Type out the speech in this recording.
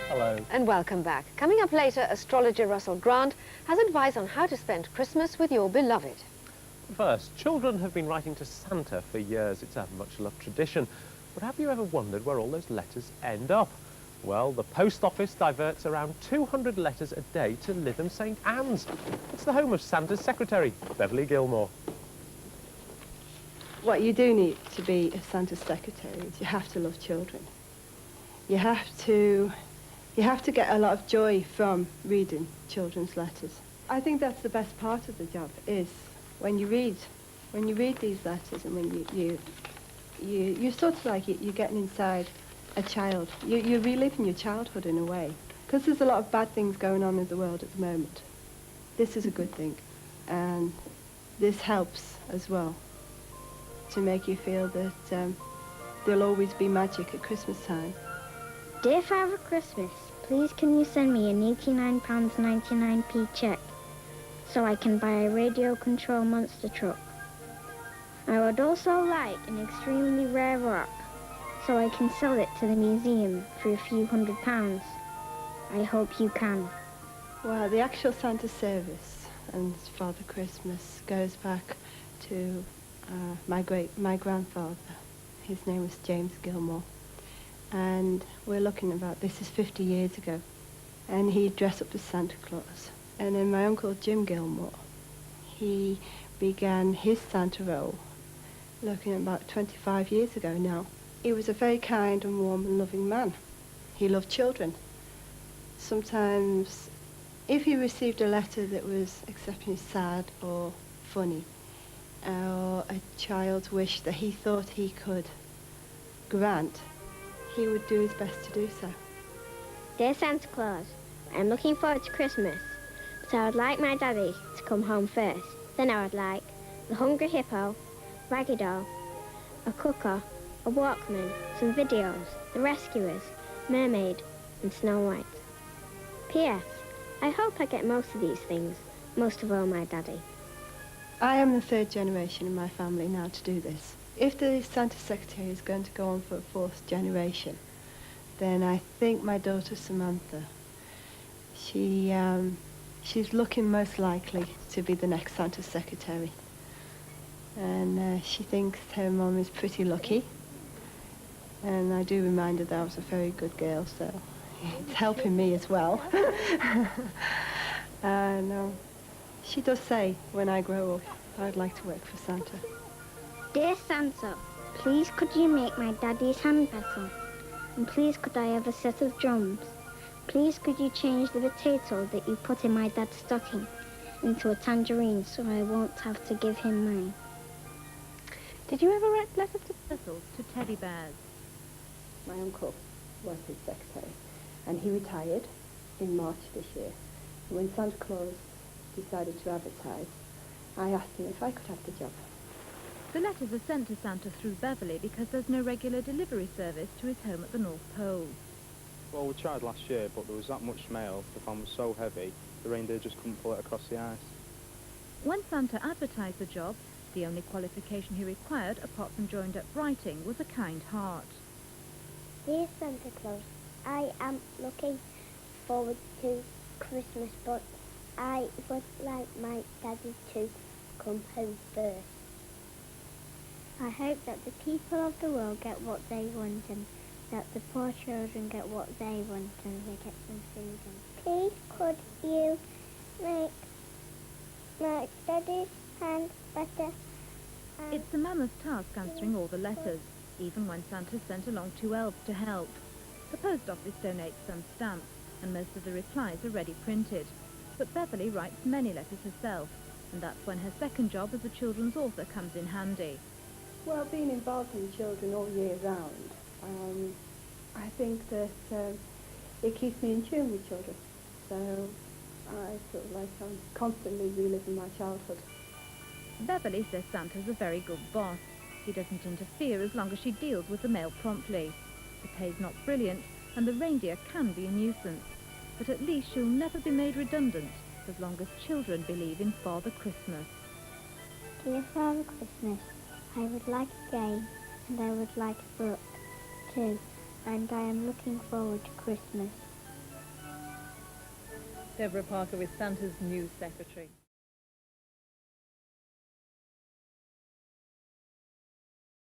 Hello. And welcome back. Coming up later, astrologer Russell Grant has advice on how to spend Christmas with your beloved. First, children have been writing to Santa for years. It's a much-loved tradition. But have you ever wondered where all those letters end up? Well, the post office diverts around 200 letters a day to Lytham St Anne's. It's the home of Santa's secretary, Beverly Gilmore. What you do need to be a Santa's secretary is you have to love children. You have to get a lot of joy from reading children's letters. I think that's the best part of the job, is when you read these letters, and when you sort of like you're getting inside a child. You're reliving your childhood in a way, because there's a lot of bad things going on in the world at the moment. This is a good thing, and this helps as well to make you feel that there'll always be magic at Christmas time. Dear Father Christmas, please can you send me an £89.99p cheque so I can buy a radio control monster truck. I would also like an extremely rare rock so I can sell it to the museum for a few £100. I hope you can. Well, the actual Santa service and Father Christmas goes back to my grandfather. His name was James Gilmore. And we're looking about, this is 50 years ago. And he'd dress up as Santa Claus. And then my uncle Jim Gilmore, he began his Santa role looking at about 25 years ago now. He was a very kind and warm and loving man. He loved children. Sometimes, if he received a letter that was exceptionally sad or funny, or a child's wish that he thought he could grant, he would do his best to do so. Dear Santa Claus, I'm looking forward to Christmas, but I would like my daddy to come home first. Then I would like the Hungry Hippo, Raggy Doll, a cooker, a Walkman, some videos, The Rescuers, Mermaid, and Snow White. P.S. I hope I get most of these things, most of all my daddy. I am the third generation in my family now to do this. If the Santa Secretary is going to go on for a fourth generation, then I think my daughter Samantha, she's looking most likely to be the next Santa Secretary. And she thinks her mum is pretty lucky. And I do remind her that I was a very good girl, so it's helping me as well. And she does say, when I grow up, I'd like to work for Santa. Dear Santa, please could you make my daddy's hand better? And please could I have a set of drums? Please could you change the potato that you put in my dad's stocking into a tangerine so I won't have to give him mine? Did you ever write letters to teddy bears? My uncle was his secretary, and he retired in March this year. When Santa Claus decided to advertise, I asked him if I could have the job. The letters are sent to Santa through Beverly because there's no regular delivery service to his home at the North Pole. Well, we tried last year, but there was that much mail, the van was so heavy, the reindeer just couldn't pull it across the ice. When Santa advertised the job, the only qualification he required, apart from joined-up writing, was a kind heart. Dear Santa Claus, I am looking forward to Christmas, but I would like my daddy to come home first. I hope that the people of the world get what they want and that the poor children get what they want and they get some food. Please could you make my daddy's hand better? It's a mammoth task answering all the letters, even when Santa sent along 2 elves to help. The post office donates some stamps, and most of the replies are ready printed. But Beverly writes many letters herself, and that's when her second job as a children's author comes in handy. Well, being involved in children all year round, I think that it keeps me in tune with children. So I feel like I'm constantly reliving my childhood. Beverly says Santa's a very good boss. He doesn't interfere as long as she deals with the mail promptly. The pay's not brilliant, and the reindeer can be a nuisance. But at least she'll never be made redundant, as long as children believe in Father Christmas. Dear Father Christmas, I would like a game, and I would like a book, too, and I am looking forward to Christmas. Deborah Parker with Santa's new secretary.